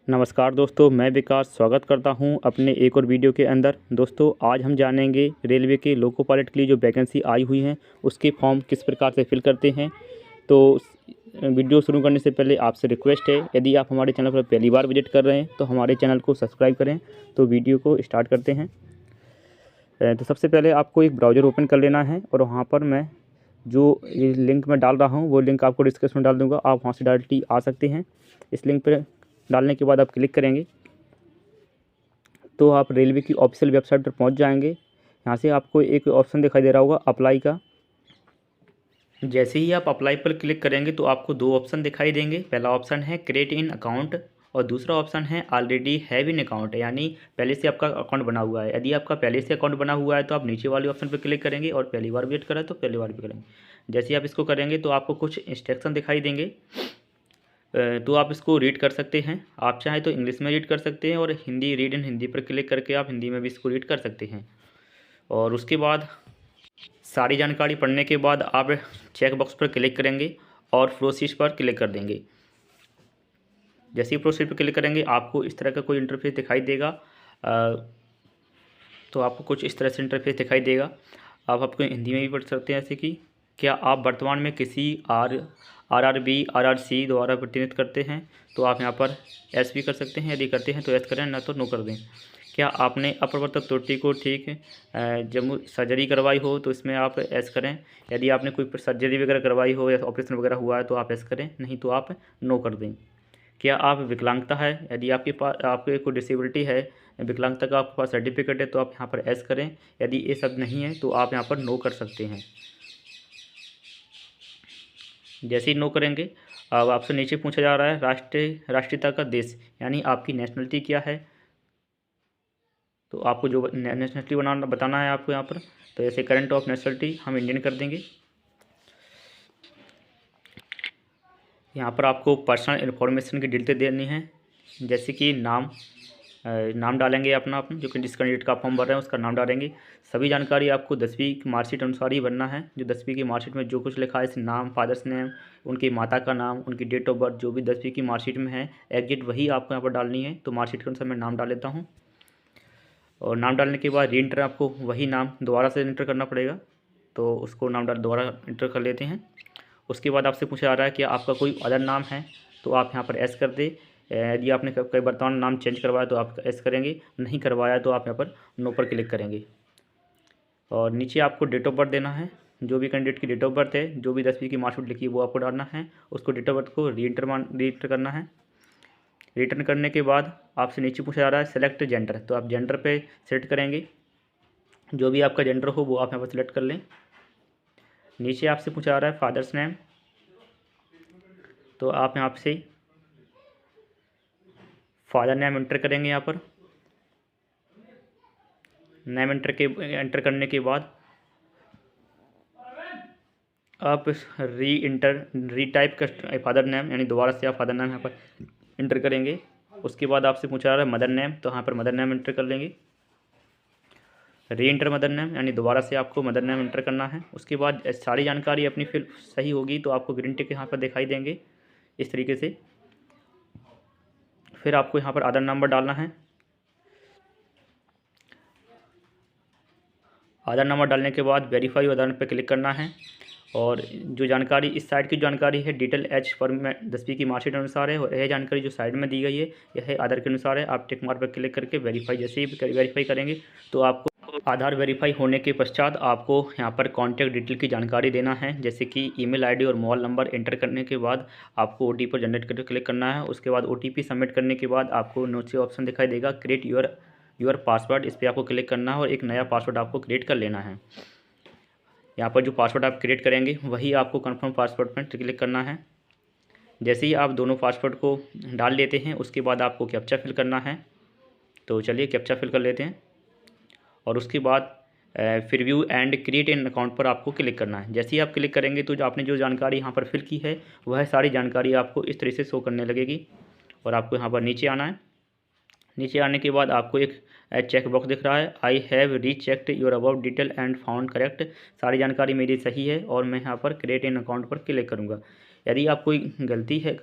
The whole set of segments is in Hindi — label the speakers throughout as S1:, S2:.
S1: नमस्कार दोस्तों, मैं विकास स्वागत करता हूं अपने एक और वीडियो के अंदर। दोस्तों, आज हम जानेंगे रेलवे के लोको पायलट के लिए जो वैकेंसी आई हुई हैं उसके फॉर्म किस प्रकार से फिल करते हैं। तो वीडियो शुरू करने से पहले आपसे रिक्वेस्ट है, यदि आप हमारे चैनल पर पहली बार विजिट कर रहे हैं तो हमारे चैनल को सब्सक्राइब करें। तो वीडियो को स्टार्ट करते हैं। तो सबसे पहले आपको एक ब्राउज़र ओपन कर लेना है और वहाँ पर मैं जो ये लिंक मैं डाल रहा हूँ वो लिंक आपको डिस्क्रिप्शन में डाल दूँगा, आप वहाँ से डायरेक्टली आ सकते हैं। इस लिंक पर डालने के बाद आप क्लिक करेंगे तो आप रेलवे की ऑफिशियल वेबसाइट पर पहुंच जाएंगे। यहाँ से आपको एक ऑप्शन दिखाई दे रहा होगा अप्लाई का। जैसे ही आप अप्लाई पर क्लिक करेंगे तो आपको दो ऑप्शन दिखाई देंगे। पहला ऑप्शन है क्रिएट इन अकाउंट और दूसरा ऑप्शन है ऑलरेडी हैव इन अकाउंट, यानी पहले से आपका अकाउंट बना हुआ है। यदि आपका पहले से अकाउंट बना हुआ है तो आप नीचे वाले ऑप्शन पर क्लिक करेंगे और पहली बार विजिट करें तो पहली बार भी करेंगे। जैसे ही आप इसको करेंगे तो आपको कुछ इंस्ट्रक्शन दिखाई देंगे, तो आप इसको रीड कर सकते हैं। आप चाहें तो इंग्लिश में रीड कर सकते हैं और हिंदी रीड इन हिंदी पर क्लिक करके आप हिंदी में भी इसको रीड कर सकते हैं। और उसके बाद सारी जानकारी पढ़ने के बाद आप चेक बॉक्स पर क्लिक करेंगे और प्रोसीड पर क्लिक कर देंगे। जैसे ही प्रोसीड पर क्लिक करेंगे आपको इस तरह का कोई इंटरफेस दिखाई देगा। तो आपको कुछ इस तरह से इंटरफेस दिखाई देगा। आप आपको हिंदी में भी पढ़ सकते हैं, जैसे कि क्या आप वर्तमान में किसी आरआरबी आरआरसी द्वारा प्रतिनिधित्व करते हैं, तो आप यहाँ पर एस भी कर सकते हैं। यदि करते हैं तो एस करें, ना तो नो कर दें। क्या आपने अप्रवर्तक त्रुटि को ठीक जब सर्जरी करवाई हो तो इसमें आप एस करें। यदि आपने कोई सर्जरी वगैरह करवाई हो या ऑपरेशन वगैरह हुआ है तो आप एस करें, नहीं तो आप नो कर दें। क्या आप विकलांगता है, यदि आपके पास आपके कोई डिसेबिलिटी है, विकलांगता का आपके पास सर्टिफिकेट है तो आप यहाँ पर एस करें। यदि ये सब नहीं है तो आप यहाँ पर नो कर सकते हैं। जैसे ही नो करेंगे अब आपसे नीचे पूछा जा रहा है राष्ट्रीयता का देश, यानी आपकी नेशनलिटी क्या है। तो आपको जो नेशनलिटी बताना है आपको यहाँ पर, तो जैसे करंट ऑफ नेशनलिटी हम इंडियन कर देंगे। यहाँ पर आपको पर्सनल इन्फॉर्मेशन की डिटेल देनी है, जैसे कि नाम डालेंगे अपना जो कि जिस कैंडिडेट का फॉर्म भर रहे हैं उसका नाम डालेंगे। सभी जानकारी आपको 10वीं की मार्कशीट अनुसार ही भरना है। जो 10वीं की मार्कशीट में जो कुछ लिखा है, नाम, फादर्स नेम, उनकी माता का नाम, उनकी डेट ऑफ बर्थ, जो भी 10वीं की मार्कशीट में है एग्जैक्ट वही आपको यहाँ पर डालनी है। तो मार्कशीट के अनुसार मैं नाम डाल लेता हूँ और नाम डालने के बाद री इंटर आपको वही नाम दोबारा से इंटर करना पड़ेगा। तो उसको नाम दोबारा इंटर कर लेते हैं। उसके बाद आपसे पूछा जा रहा है कि आपका कोई अदर नाम है, तो आप यहाँ पर एस कर दे। यदि आपने कई वर्तमान नाम चेंज करवाया तो आप एस करेंगे, नहीं करवाया तो आप यहाँ पर नो पर क्लिक करेंगे। और नीचे आपको डेट ऑफ बर्थ देना है, जो भी कैंडिडेट की डेट ऑफ बर्थ है, जो भी 10वीं की मार्कशीट लिखी है वो आपको डालना है। उसको डेट ऑफ बर्थ को री इंटर करना है। रिटर्न करने के बाद आपसे नीचे पूछा जा रहा है सेलेक्ट जेंडर, तो आप जेंडर पे सेलेक्ट करेंगे। जो भी आपका जेंडर हो वो आप यहाँ पर सेलेक्ट कर लें। नीचे आपसे पूछा जा रहा है फादर्स नेम, तो आप यहाँ से फादर नेम एंटर करेंगे। यहाँ पर नेम एंटर करने के बाद आप रीटाइप का फादर नेम, यानी दोबारा से आप फादर नेम यहाँ पर इंटर करेंगे। उसके बाद आपसे पूछा जा रहा है मदर नेम, तो यहाँ पर मदर नेम इंटर कर लेंगे। री इंटर मदर नेम, यानी दोबारा से आपको मदर नेम इंटर करना है। उसके बाद सारी जानकारी अपनी फिल सही होगी तो आपको ग्रीन टिक यहाँ पर दिखाई देंगे इस तरीके से। फिर आपको यहाँ पर आधार नंबर डालना है। आधार नंबर डालने के बाद वेरीफाई आधार पर क्लिक करना है। और जो जानकारी इस साइड की जानकारी है डिटेल एच फॉर्मेट 10वीं की मार्कशीट अनुसार है, और यह जानकारी जो साइड में दी गई है यह आधार के अनुसार है। आप टिक मार्क पर क्लिक करके वेरीफाई जैसे ही वेरीफाई करेंगे तो आपको आधार वेरीफाई होने के पश्चात आपको यहाँ पर कॉन्टैक्ट डिटेल की जानकारी देना है, जैसे कि ईमेल आईडी और मोबाइल नंबर एंटर करने के बाद आपको ओटीपी पर जनरेट करके क्लिक करना है। उसके बाद ओटीपी सबमिट करने के बाद आपको नीचे ऑप्शन दिखाई देगा क्रिएट योर पासवर्ड, इस पर आपको क्लिक करना है और एक नया पासवर्ड आपको क्रिएट कर लेना है। यहाँ पर जो पासवर्ड आप क्रिएट करेंगे वही आपको कंफर्म पासवर्ड पर क्लिक करना है। जैसे ही आप दोनों पासवर्ड को डाल लेते हैं उसके बाद आपको कैप्चा फिल करना है। तो चलिए कैप्चा फिल कर लेते हैं और उसके बाद फिर view and create an account पर आपको क्लिक करना है। जैसे ही आप क्लिक करेंगे तो जो आपने जो जानकारी यहाँ पर फिल की है वह सारी जानकारी आपको इस तरह से शो करने लगेगी। और आपको यहाँ पर नीचे आना है। नीचे आने के बाद आपको एक चेक बॉक्स दिख रहा है, I have rechecked your about detail and found correct. सारी जानकारी मेरी सही है और मैं यहाँ पर क्रिएट एन अकाउंट पर क्लिक करूँगा। यदि आप कोई गलती है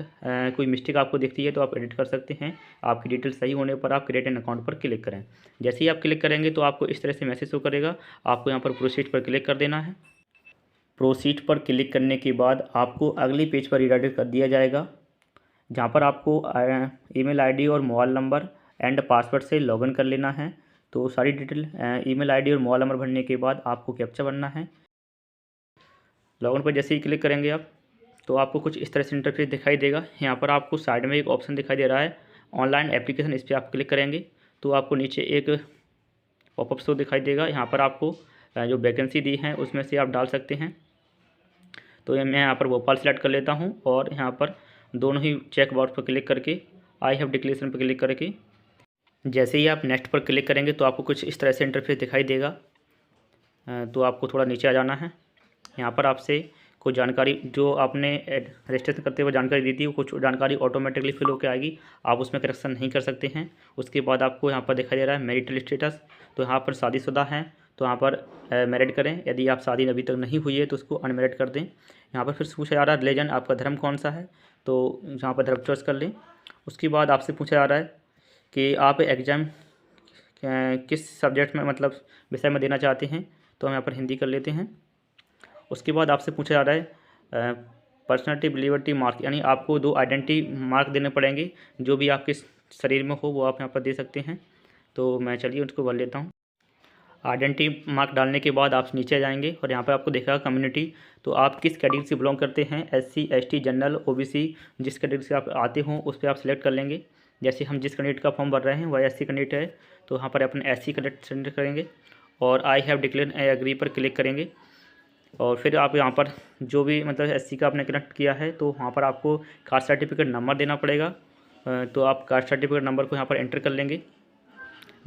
S1: कोई मिस्टेक आपको दिखती है तो आप एडिट कर सकते हैं। आपकी डिटेल सही होने पर आप क्रिएट एन अकाउंट पर क्लिक करें। जैसे ही आप क्लिक करेंगे तो आपको इस तरह से मैसेज शो करेगा। आपको यहाँ पर प्रोसीड पर क्लिक कर देना है। प्रोसीड पर क्लिक करने के बाद आपको अगली पेज पर रिडायरेक्ट कर दिया जाएगा, जहाँ पर आपको ईमेल आईडी और मोबाइल नंबर एंड पासवर्ड से लॉगिन कर लेना है। तो सारी डिटेल ईमेल आईडी और मोबाइल नंबर भरने के बाद आपको कैप्चा भरना है। लॉगिन पर जैसे ही क्लिक करेंगे आप तो आपको कुछ इस तरह से इंटरफेस दिखाई देगा। यहाँ पर आपको साइड में एक ऑप्शन दिखाई दे रहा है ऑनलाइन एप्लीकेशन, इस पर आप क्लिक करेंगे तो आपको नीचे एक पॉपअप शो दिखाई देगा। यहाँ पर आपको जो वैकेंसी दी है उसमें से आप डाल सकते हैं। तो मैं यहाँ पर भोपाल सेलेक्ट कर लेता हूँ और यहाँ पर दोनों ही चेक बॉक्स पर क्लिक करके आई हैव डिक्लेरेशन पर क्लिक करके जैसे ही आप नेक्स्ट पर क्लिक करेंगे तो आपको कुछ इस तरह से इंटरफेस दिखाई देगा। तो आपको थोड़ा नीचे आ जाना है। यहाँ पर आपसे कुछ जानकारी जो आपने रजिस्ट्रेशन करते हुए जानकारी दी थी वो कुछ जानकारी ऑटोमेटिकली फिल होकर आएगी, आप उसमें करेक्शन नहीं कर सकते हैं। उसके बाद आपको यहाँ पर दिखाई दे रहा है मैरिटल स्टेटस, तो यहाँ पर शादीशुदा हैं तो यहाँ पर मैरिड करें। यदि आप शादी अभी तक नहीं हुई है तो उसको अनमैरिड कर दें। यहाँ पर फिर पूछा जा रहा है रिलीजन, आपका धर्म कौन सा है, तो यहाँ पर धर्म चॉइस कर लें। उसके बाद आपसे पूछा जा रहा है कि आप एग्ज़ाम किस सब्जेक्ट में मतलब विषय में देना चाहते हैं, तो हम यहाँ पर हिंदी कर लेते हैं। उसके बाद आपसे पूछा जा रहा है पर्सनैलिटी बिलीवर्टी मार्क, यानी आपको 2 आइडेंटिटी मार्क देने पड़ेंगे, जो भी आपके शरीर में हो वो आप यहाँ पर दे सकते हैं। तो मैं चलिए उसको भर लेता हूँ। आइडेंटिटी मार्क डालने के बाद आप नीचे जाएंगे और यहाँ पर आपको दिखेगा कम्युनिटी, तो आप किस कैटेगरी से बिलोंग करते हैं, SC ST जनरल OBC, जिस कैटेगरी से आप आते हों उस पर आप सिलेक्ट कर लेंगे। जैसे हम जिस कैंडिडेट का फॉर्म भर रहे हैं वह SC कैंडिडेट है तो यहाँ पर अपने SC कैंडिडेट सेलेक्ट करेंगे और आई हैव डिक्लेयर एग्री पर क्लिक करेंगे। और फिर आप यहाँ पर जो भी मतलब SC का आपने कनेक्ट किया है तो वहाँ पर आपको कास्ट सर्टिफिकेट नंबर देना पड़ेगा। तो आप कास्ट सर्टिफिकेट नंबर को यहाँ पर एंटर कर लेंगे।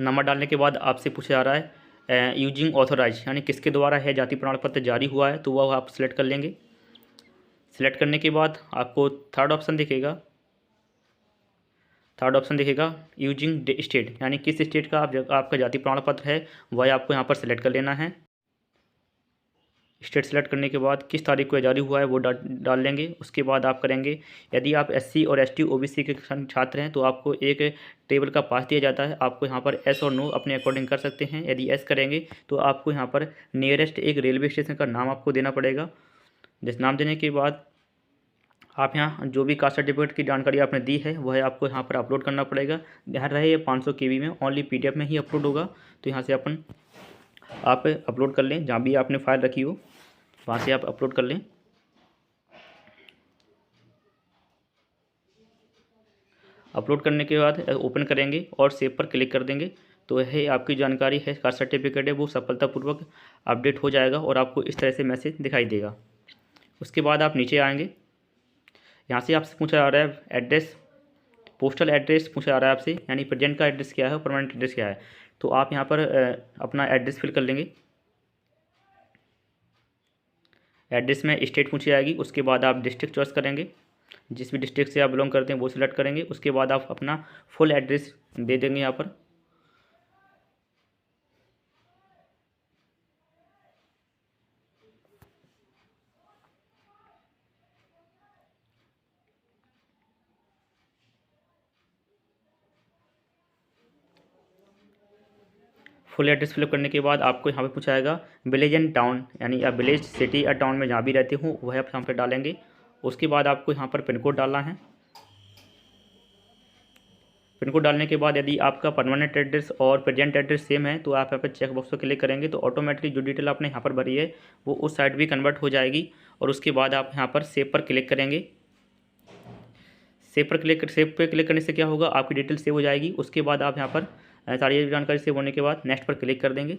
S1: नंबर डालने के बाद आपसे पूछा जा रहा है यूजिंग ऑथोराइज, यानी किसके द्वारा है जाति प्रमाण पत्र जारी हुआ है, तो वह आप सिलेक्ट कर लेंगे। सिलेक्ट करने के बाद आपको थर्ड ऑप्शन दिखेगा यूजिंग स्टेट, यानी किस स्टेट का आपका जाति प्रमाण पत्र है वह आपको यहाँ पर सिलेक्ट कर लेना है। स्टेट सेलेक्ट करने के बाद किस तारीख को जारी हुआ है वो डाल लेंगे। उसके बाद आप करेंगे यदि आप SC और ST OBC के छात्र हैं तो आपको एक टेबल का पास दिया जाता है, आपको यहाँ पर एस और नो अपने अकॉर्डिंग कर सकते हैं। यदि एस करेंगे तो आपको यहाँ पर नियरेस्ट एक रेलवे स्टेशन का नाम आपको देना पड़ेगा। जिस नाम देने के बाद आप यहाँ जो भी कास्ट सर्टिफिकेट की जानकारी आपने दी है वह आपको यहाँ पर अपलोड करना पड़ेगा। ध्यान रहे ये 500 KB में ओनली PDF में ही अपलोड होगा, तो यहाँ से आप अपलोड कर लें, जहाँ भी आपने फाइल रखी हो वहाँ से आप अपलोड कर लें। अपलोड करने के बाद ओपन करेंगे और सेव पर क्लिक कर देंगे तो यह आपकी जानकारी है कास्ट सर्टिफिकेट है वो सफलतापूर्वक अपडेट हो जाएगा और आपको इस तरह से मैसेज दिखाई देगा। उसके बाद आप नीचे आएंगे, यहाँ से आपसे पूछा जा रहा है एड्रेस, पोस्टल एड्रेस पूछा जा रहा है आपसे, यानी प्रेजेंट का एड्रेस क्या है, परमानेंट एड्रेस क्या है। तो आप यहाँ पर अपना एड्रेस फिल कर लेंगे। एड्रेस में स्टेट पूछी जाएगी, उसके बाद आप डिस्ट्रिक्ट चॉइस करेंगे, जिस भी डिस्ट्रिक्ट से आप बिलोंग करते हैं वो सिलेक्ट करेंगे। उसके बाद आप अपना फुल एड्रेस दे देंगे यहाँ पर। फुल एड्रेस फिलअप करने के बाद आपको यहाँ पे पूछाएगा विलेज एंड टाउन, यानी आप विलेज सिटी या टाउन में जहाँ भी रहते हो वह आप यहाँ पर डालेंगे। उसके बाद आपको यहाँ पर पिन कोड डालना है। पिन कोड डालने के बाद यदि आपका परमानेंट एड्रेस और प्रेजेंट एड्रेस सेम है तो आप यहाँ पर चेक बॉक्स पर क्लिक करेंगे तो ऑटोमेटिकली जो डिटेल आपने यहाँ पर भरी है वो उस साइड भी कन्वर्ट हो जाएगी। और उसके बाद आप यहाँ पर सेव पर क्लिक करेंगे। सेव पे क्लिक करने से क्या होगा, आपकी डिटेल सेव हो जाएगी। उसके बाद आप यहाँ पर सारी जानकारी सेव होने के बाद नेक्स्ट पर क्लिक कर देंगे।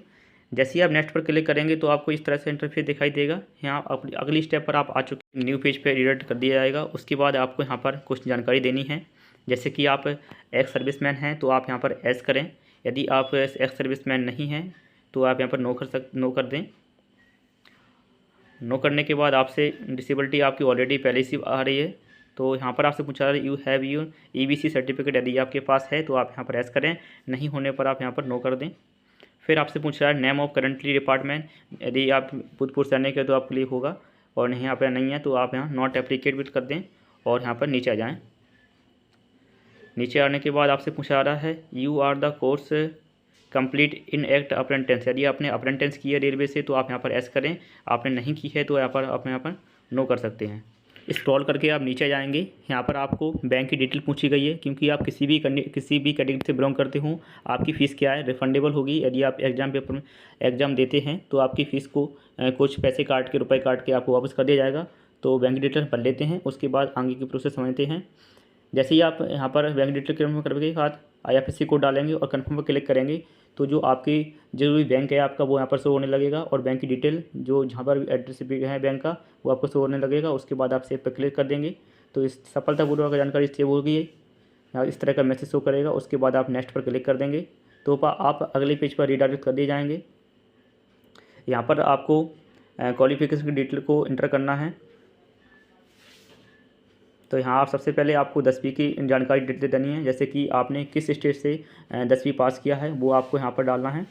S1: जैसे ही आप नेक्स्ट पर क्लिक करेंगे तो आपको इस तरह से इंटरफेस दिखाई देगा। यहाँ अगली स्टेप पर आप आ चुके, न्यू पेज पे रिडायरेक्ट कर दिया जाएगा। उसके बाद आपको यहाँ पर कुछ जानकारी देनी है, जैसे कि आप एक्स सर्विसमैन हैं तो आप यहाँ पर एस करें। यदि आप एक्स सर्विसमैन नहीं हैं तो आप यहाँ पर नो कर दें। नो करने के बाद आपसे डिसेबिलिटी आपकी ऑलरेडी पहले से आ रही है तो यहाँ पर आपसे पूछा रहा है you have you EBC certificate, यदि आपके पास है तो आप यहाँ पर एस करें, नहीं होने पर आप यहाँ पर नो कर दें। फिर आपसे पूछ रहा है नेम ऑफ करंटली डिपार्टमेंट, यदि आप भूतपूर्व सैनिक है तो आपके लिए होगा और यहाँ पर नहीं है तो आप यहाँ नॉट एप्लीकेट कर दें और यहाँ पर नीचे आ जाएँ। नीचे आने के बाद आपसे पूछा आ रहा है you are the course complete in act apprentice. यदि आपने अप्रेंटेंस की है रेलवे से तो आप यहाँ पर एस करें, आपने नहीं की है तो आप यहाँ पर नो कर सकते हैं। स्क्रॉल करके आप नीचे जाएंगे, यहाँ पर आपको बैंक की डिटेल पूछी गई है, क्योंकि आप किसी भी कैटेगरी से बिलोंग करते हो आपकी फ़ीस क्या है, रिफंडेबल होगी। यदि आप एग्ज़ाम पेपर में एग्ज़ाम देते हैं तो आपकी फ़ीस को कुछ पैसे काट के, रुपए काट के आपको वापस कर दिया जाएगा। तो बैंक डिटेल भर लेते हैं, उसके बाद आगे की प्रोसेस समझते हैं। जैसे ही आप यहाँ पर बैंक डिटेल कन्फर्म करने के बाद IFSC कोड डालेंगे और कन्फर्म पर क्लिक करेंगे तो जो आपकी जो भी बैंक है आपका वो यहाँ पर शो होने लगेगा और बैंक की डिटेल जो जहाँ पर एड्रेस भी है बैंक का वो आपको शो होने लगेगा। उसके बाद आप सेव पर क्लिक कर देंगे तो इस सफलतापूर्वक जानकारी सेव हो गई है, यहाँ इस तरह का मैसेज शो करेगा। उसके बाद आप नेक्स्ट पर क्लिक कर देंगे तो आप अगले पेज पर रीडायरेक्ट कर दिए जाएंगे। यहाँ पर आपको क्वालिफिकेशन की डिटेल को इंटर करना है। तो यहाँ आप सबसे पहले आपको 10वीं की जानकारी डिटेल देनी है, जैसे कि आपने किस स्टेट से 10वीं पास किया है वो आपको यहाँ पर डालना है।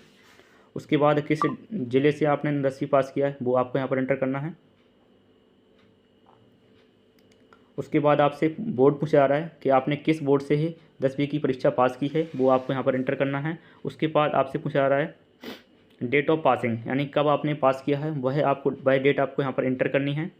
S1: उसके बाद किस ज़िले से आपने 10वीं पास किया है वो आपको यहाँ पर एंटर करना है। उसके बाद आपसे बोर्ड पूछा जा रहा है कि आपने किस बोर्ड से ही 10वीं की परीक्षा पास की है वो आपको यहाँ पर एंटर करना है। उसके बाद आपसे पूछा जा रहा है डेट ऑफ पासिंग, यानी कब आपने पास किया है वह डेट आपको यहाँ पर एंटर करनी है।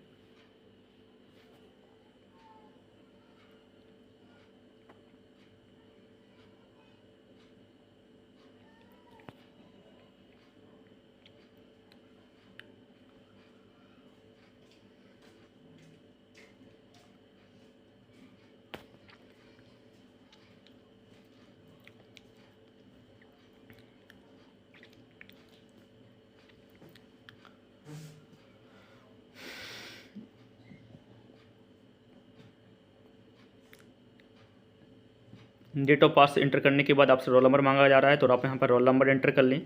S1: डेट ऑफ पास एंटर करने के बाद आपसे रोल नंबर मांगा जा रहा है तो आप यहाँ पर रोल नंबर एंटर कर लें।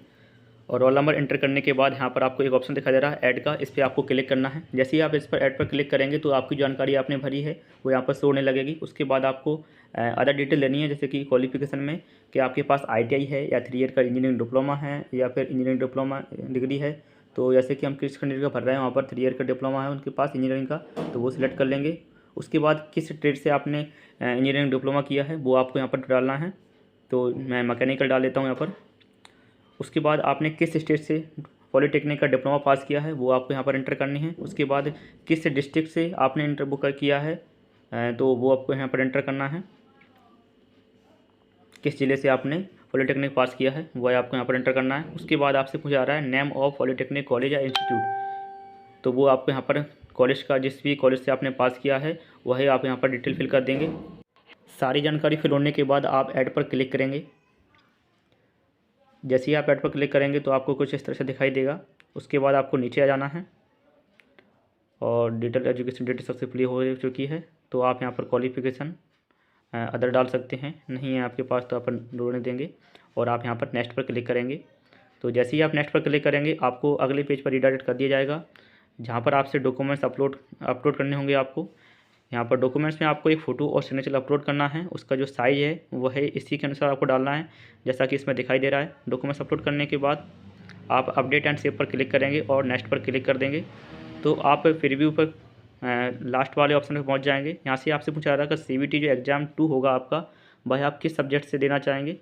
S1: और रोल नंबर एंटर करने के बाद यहाँ पर आपको एक ऑप्शन दिखाई दे रहा है ऐड का, इस पर आपको क्लिक करना है। जैसे ही आप इस पर ऐड पर क्लिक करेंगे तो आपकी जानकारी आपने भरी है वो यहाँ पर शो होने लगेगी। उसके बाद आपको अदर डिटेल लेनी है, जैसे कि क्वालिफिकेशन में कि आपके पास ITI है या 3 ईयर का इंजीनियरिंग डिप्लोमा है या फिर इंजीनियरिंग डिप्लोमा डिग्री है। तो जैसे कि हम किस कैंडिडेट का भर रहे हैं वहाँ पर 3 ईयर का डिप्लोमा है उनके पास इंजीनियरिंग का, तो वो सिलेक्ट कर लेंगे। उसके बाद किस ट्रेड से आपने इंजीनियरिंग डिप्लोमा किया है वो आपको यहाँ पर डालना है, तो मैं मैकेनिकल डाल लेता हूँ यहाँ पर। उसके बाद आपने किस स्टेट से पॉलीटेक्निक का डिप्लोमा पास किया है वो आपको यहाँ पर एंटर करनी है। उसके बाद किस डिस्ट्रिक्ट से आपने इंटर बुक किया है तो वो आपको यहाँ पर एंटर करना है। किस ज़िले से आपने पॉलीटेक्निक पास किया है वह आपको यहाँ पर एंटर करना है। उसके बाद आपसे पूछा जा रहा है नेम ऑफ पॉलीटेक्निक कॉलेज या इंस्टीट्यूट, तो वो आपको यहाँ पर कॉलेज का जिस भी कॉलेज से आपने पास किया है वही आप यहाँ पर डिटेल फिल कर देंगे। सारी जानकारी फिल होने के बाद आप ऐड पर क्लिक करेंगे। जैसे ही आप ऐड पर क्लिक करेंगे तो आपको कुछ इस तरह से दिखाई देगा। उसके बाद आपको नीचे आ जाना है और डिटेल एजुकेशन डिटेल सबसे फिल हो चुकी है, तो आप यहाँ पर क्वालिफिकेशन अदर डाल सकते हैं, नहीं है आपके पास तो अपन ढूंढने देंगे और आप यहाँ पर नेक्स्ट पर क्लिक करेंगे। तो जैसे ही आप नेक्स्ट पर क्लिक करेंगे आपको अगले पेज पर रीडायरेक्ट कर दिया जाएगा, जहाँ पर आपसे डॉक्यूमेंट्स अपलोड करने होंगे। आपको यहाँ पर डॉक्यूमेंट्स में आपको एक फ़ोटो और सिग्नेचर अपलोड करना है, उसका जो साइज़ है वह है इसी के अनुसार आपको डालना है, जैसा कि इसमें दिखाई दे रहा है। डॉक्यूमेंट्स अपलोड करने के बाद आप अपडेट एंड सेव पर क्लिक करेंगे और नेक्स्ट पर क्लिक कर देंगे, तो आप प्रीव्यू पर लास्ट वाले ऑप्शन पर पहुँच जाएंगे। यहाँ से आपसे पूछा जा रहा है कि CBT जो एग्ज़ाम 2 होगा आपका वह आप किस सब्जेक्ट से देना चाहेंगे,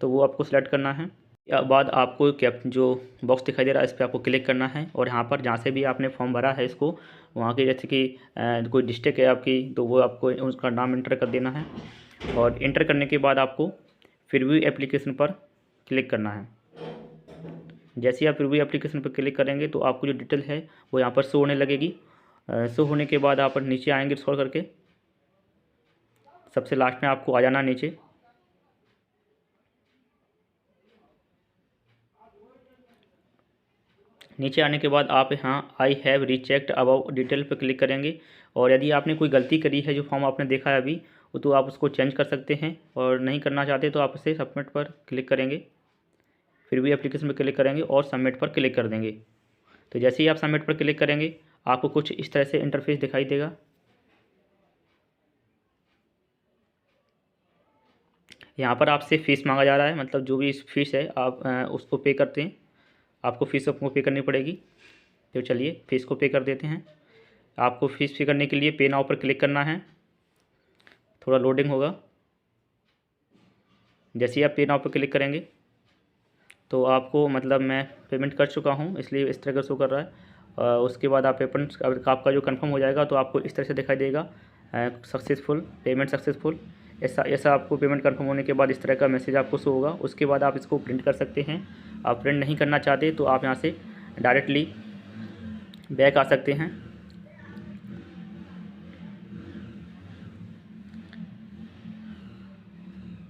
S1: तो वो आपको सेलेक्ट करना है। बाद आपको कैप जो बॉक्स दिखाई दे रहा है इस पर आपको क्लिक करना है और यहाँ पर जहाँ से भी आपने फॉर्म भरा है इसको वहाँ के जैसे कि कोई डिस्ट्रिक्ट है आपकी तो वो आपको उसका नाम इंटर कर देना है और इंटर करने के बाद आपको प्रीव्यू एप्लीकेशन पर क्लिक करना है। जैसे ही आप प्रीव्यू एप्लीकेशन पर क्लिक करेंगे तो आपको जो डिटेल है वो यहाँ पर शो होने लगेगी। शो होने के बाद आप नीचे आएंगे स्क्रॉल करके, सबसे लास्ट में आपको आ जाना नीचे। नीचे आने के बाद आप यहाँ आई हैव रीचेक्ड अबाउट डिटेल पर क्लिक करेंगे और यदि आपने कोई गलती करी है जो फॉर्म आपने देखा है अभी तो आप उसको चेंज कर सकते हैं, और नहीं करना चाहते तो आप इसे सबमिट पर क्लिक करेंगे, फिर भी एप्लीकेशन पर क्लिक करेंगे और सबमिट पर क्लिक कर देंगे। तो जैसे ही आप सबमिट पर क्लिक करेंगे आपको कुछ इस तरह से इंटरफेस दिखाई देगा। यहाँ पर आपसे फ़ीस मांगा जा रहा है, मतलब जो भी फ़ीस है आप उसको पे करते हैं, आपको फ़ीस आपको पे करनी पड़ेगी। तो चलिए फ़ीस को पे कर देते हैं। आपको फीस पे करने के लिए पे नाउ पर क्लिक करना है। थोड़ा लोडिंग होगा। जैसे ही आप पे नाउ पर क्लिक करेंगे तो आपको मतलब मैं पेमेंट कर चुका हूँ, इसलिए इस तरह का शो कर रहा है। उसके बाद आप पेमेंट आपका जो कंफर्म हो जाएगा तो आपको इस तरह से दिखाई देगा, सक्सेसफुल पेमेंट सक्सेसफुल। ऐसा ऐसा आपको पेमेंट कंफर्म होने के बाद इस तरह का मैसेज आपको शो होगा। उसके बाद आप इसको प्रिंट कर सकते हैं। आप प्रिंट नहीं करना चाहते तो आप यहाँ से डायरेक्टली बैक आ सकते हैं।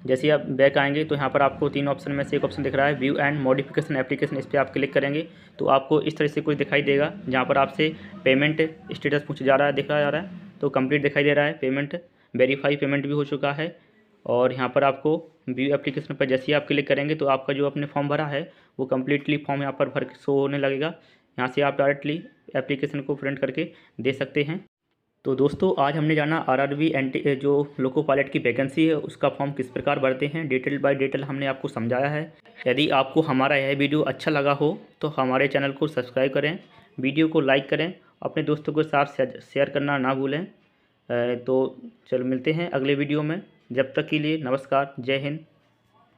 S1: जैसे ही आप बैक आएंगे तो यहाँ पर आपको 3 ऑप्शन में से एक ऑप्शन दिख रहा है व्यू एंड मॉडिफिकेशन एप्लीकेशन। इस पर आप क्लिक करेंगे तो आपको इस तरह से कुछ दिखाई देगा, जहाँ पर आपसे पेमेंट स्टेटस पूछा जा रहा है, दिखाया जा रहा है। तो कंप्लीट दिखाई दे रहा है, पेमेंट वेरीफाई पेमेंट भी हो चुका है। और यहाँ पर आपको व्यू एप्लीकेशन पर जैसे ही आप क्लिक करेंगे तो आपका जो आपने फॉर्म भरा है वो कम्प्लीटली फॉर्म यहाँ पर भर शो होने लगेगा। यहाँ से आप डायरेक्टली एप्लीकेशन को प्रिंट करके दे सकते हैं। तो दोस्तों आज हमने जाना आरआरबी एंटी जो लोको पायलट की वैकेंसी है उसका फॉर्म किस प्रकार भरते हैं, डिटेल बाय डिटेल हमने आपको समझाया है। यदि आपको हमारा यह वीडियो अच्छा लगा हो तो हमारे चैनल को सब्सक्राइब करें, वीडियो को लाइक करें, अपने दोस्तों के साथ शेयर करना ना भूलें। तो चलो मिलते हैं अगले वीडियो में। जब तक के लिए नमस्कार, जय हिंद।